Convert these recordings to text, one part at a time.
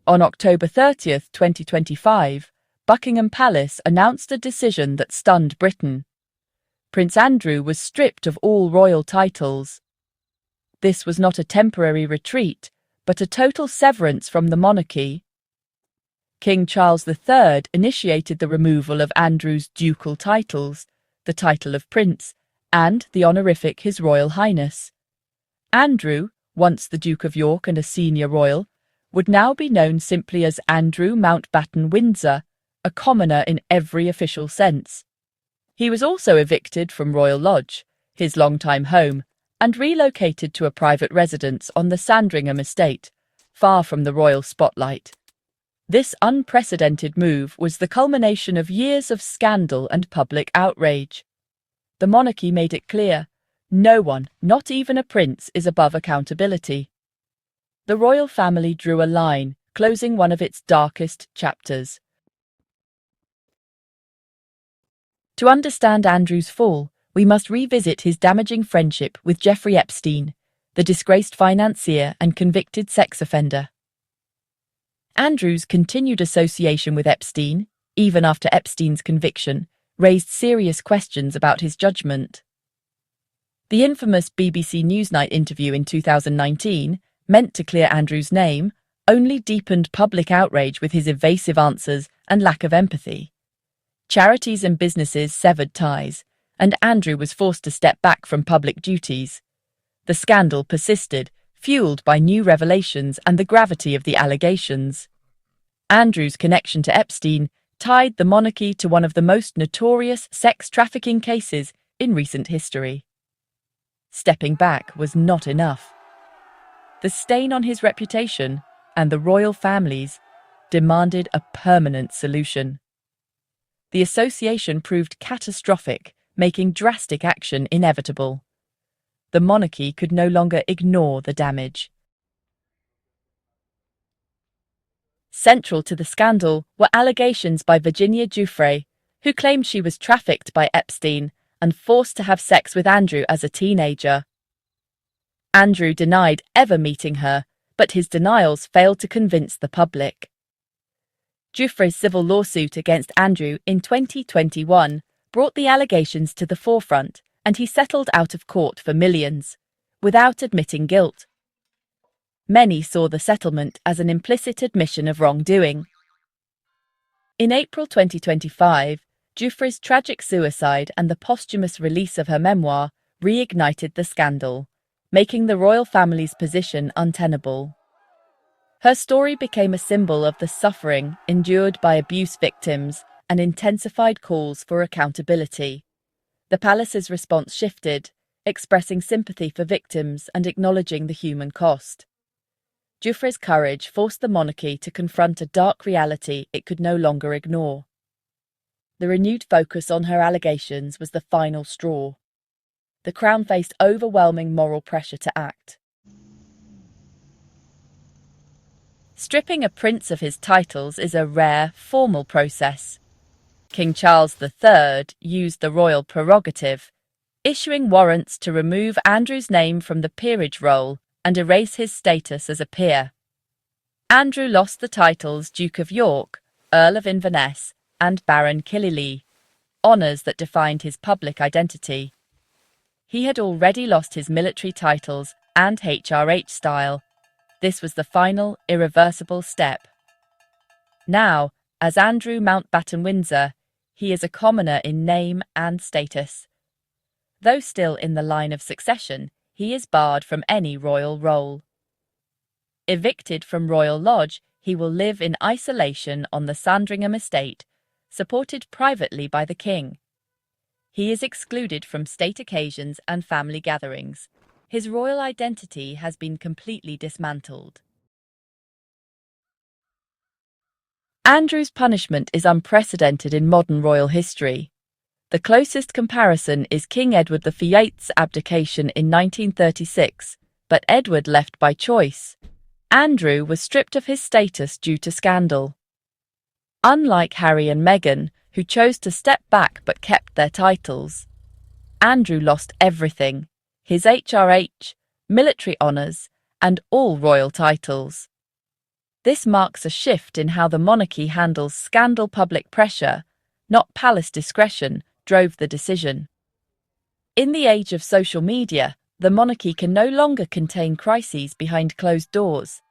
On October 30th, 2025, Buckingham Palace announced a decision that stunned Britain. Prince Andrew was stripped of all royal titles. This was not a temporary retreat, but a total severance from the monarchy. King Charles III initiated the removal of Andrew's ducal titles, the title of Prince, and the honorific His Royal Highness. Andrew, once the Duke of York and a senior royal, would now be known simply as Andrew Mountbatten Windsor, a commoner in every official sense. He was also evicted from Royal Lodge, his longtime home, and relocated to a private residence on the Sandringham estate, far from the royal spotlight. This unprecedented move was the culmination of years of scandal and public outrage. The monarchy made it clear, no one, not even a prince, is above accountability. The royal family drew a line, closing one of its darkest chapters. To understand Andrew's fall, we must revisit his damaging friendship with Jeffrey Epstein, the disgraced financier and convicted sex offender. Andrew's continued association with Epstein, even after Epstein's conviction, raised serious questions about his judgment. The infamous BBC Newsnight interview in 2019, meant to clear Andrew's name, only deepened public outrage with his evasive answers and lack of empathy. Charities and businesses severed ties, and Andrew was forced to step back from public duties. The scandal persisted, fueled by new revelations and the gravity of the allegations. Andrew's connection to Epstein tied the monarchy to one of the most notorious sex trafficking cases in recent history. Stepping back was not enough. The stain on his reputation and the royal families demanded a permanent solution. The association proved catastrophic, making drastic action inevitable. The monarchy could no longer ignore the damage. Central to the scandal were allegations by Virginia Giuffre, who claimed she was trafficked by Epstein and forced to have sex with Andrew as a teenager. Andrew denied ever meeting her, but his denials failed to convince the public. Giuffre's civil lawsuit against Andrew in 2021 brought the allegations to the forefront, and he settled out of court for millions, without admitting guilt. Many saw the settlement as an implicit admission of wrongdoing. In April 2025, Giuffre's tragic suicide and the posthumous release of her memoir reignited the scandal, making the royal family's position untenable. Her story became a symbol of the suffering endured by abuse victims and intensified calls for accountability. The palace's response shifted, expressing sympathy for victims and acknowledging the human cost. Giuffre's courage forced the monarchy to confront a dark reality it could no longer ignore. The renewed focus on her allegations was the final straw. The Crown faced overwhelming moral pressure to act. Stripping a prince of his titles is a rare, formal process. King Charles III used the royal prerogative, issuing warrants to remove Andrew's name from the peerage roll and erase his status as a peer. Andrew lost the titles Duke of York, Earl of Inverness, and Baron Killyleagh, honours that defined his public identity. He had already lost his military titles and HRH style. This was the final, irreversible step. Now, as Andrew Mountbatten Windsor, he is a commoner in name and status. Though still in the line of succession, he is barred from any royal role. Evicted from Royal Lodge, he will live in isolation on the Sandringham estate, supported privately by the king. He is excluded from state occasions and family gatherings. His royal identity has been completely dismantled. Andrew's punishment is unprecedented in modern royal history. The closest comparison is King Edward VIII's abdication in 1936, but Edward left by choice. Andrew was stripped of his status due to scandal. Unlike Harry and Meghan, who chose to step back but kept their titles, Andrew lost everything: his HRH, military honours, and all royal titles. This marks a shift in how the monarchy handles scandal. Public pressure, not palace discretion, drove the decision. In the age of social media, the monarchy can no longer contain crises behind closed doors.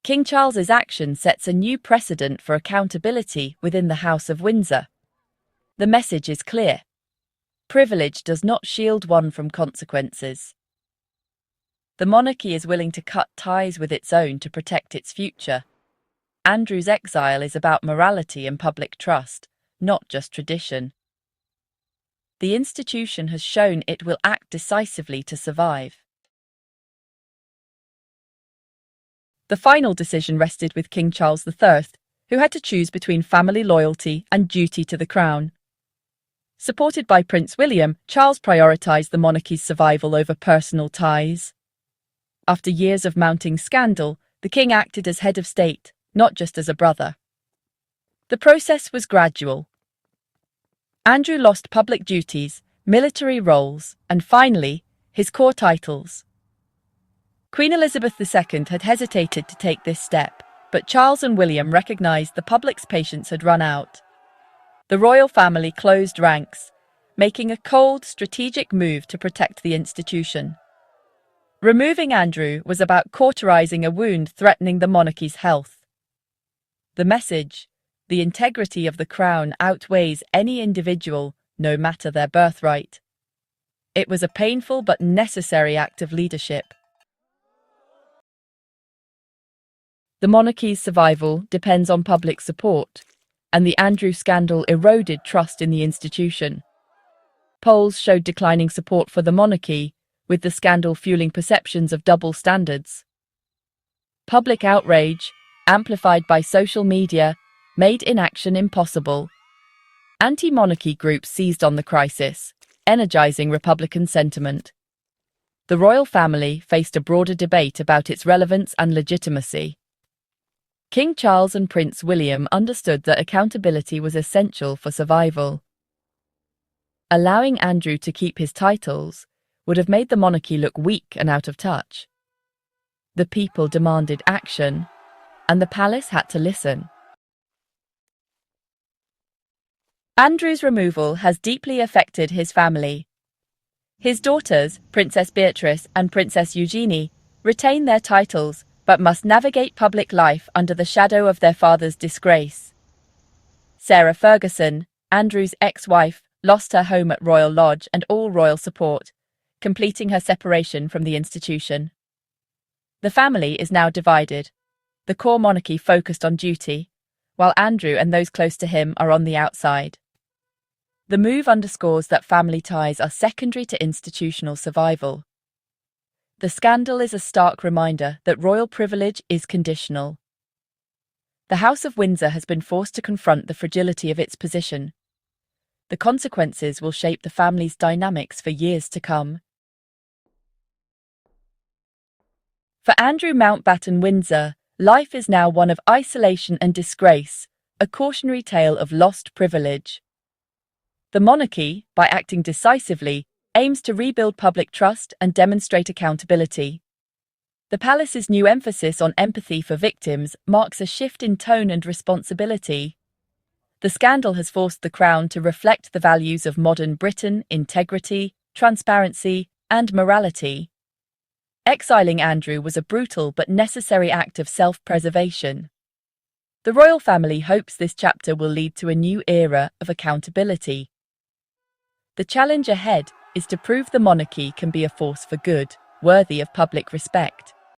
King Charles's action sets a new precedent for accountability within the House of Windsor. The message is clear. Privilege does not shield one from consequences. The monarchy is willing to cut ties with its own to protect its future. Andrew's exile is about morality and public trust, not just tradition. The institution has shown it will act decisively to survive. The final decision rested with King Charles III, who had to choose between family loyalty and duty to the crown. Supported by Prince William, Charles prioritised the monarchy's survival over personal ties. After years of mounting scandal, the king acted as head of state, not just as a brother. The process was gradual. Andrew lost public duties, military roles, and finally, his core titles. Queen Elizabeth II had hesitated to take this step, but Charles and William recognised the public's patience had run out. The royal family closed ranks, making a cold, strategic move to protect the institution. Removing Andrew was about cauterising a wound threatening the monarchy's health. The message: the integrity of the crown outweighs any individual, no matter their birthright. It was a painful but necessary act of leadership. The monarchy's survival depends on public support, and the Andrew scandal eroded trust in the institution. Polls showed declining support for the monarchy, with the scandal fueling perceptions of double standards. Public outrage, amplified by social media, made inaction impossible. Anti-monarchy groups seized on the crisis, energizing Republican sentiment. The royal family faced a broader debate about its relevance and legitimacy. King Charles and Prince William understood that accountability was essential for survival. Allowing Andrew to keep his titles would have made the monarchy look weak and out of touch. The people demanded action, and the palace had to listen. Andrew's removal has deeply affected his family. His daughters, Princess Beatrice and Princess Eugenie, retain their titles but must navigate public life under the shadow of their father's disgrace. Sarah Ferguson, Andrew's ex-wife, lost her home at Royal Lodge and all royal support, completing her separation from the institution. The family is now divided. The core monarchy focused on duty, while Andrew and those close to him are on the outside. The move underscores that family ties are secondary to institutional survival. The scandal is a stark reminder that royal privilege is conditional. The House of Windsor has been forced to confront the fragility of its position. The consequences will shape the family's dynamics for years to come. For Andrew Mountbatten Windsor, life is now one of isolation and disgrace, a cautionary tale of lost privilege. The monarchy, by acting decisively, aims to rebuild public trust and demonstrate accountability. The palace's new emphasis on empathy for victims marks a shift in tone and responsibility. The scandal has forced the crown to reflect the values of modern Britain: integrity, transparency, and morality. Exiling Andrew was a brutal but necessary act of self-preservation. The royal family hopes this chapter will lead to a new era of accountability. The challenge ahead is to prove the monarchy can be a force for good, worthy of public respect.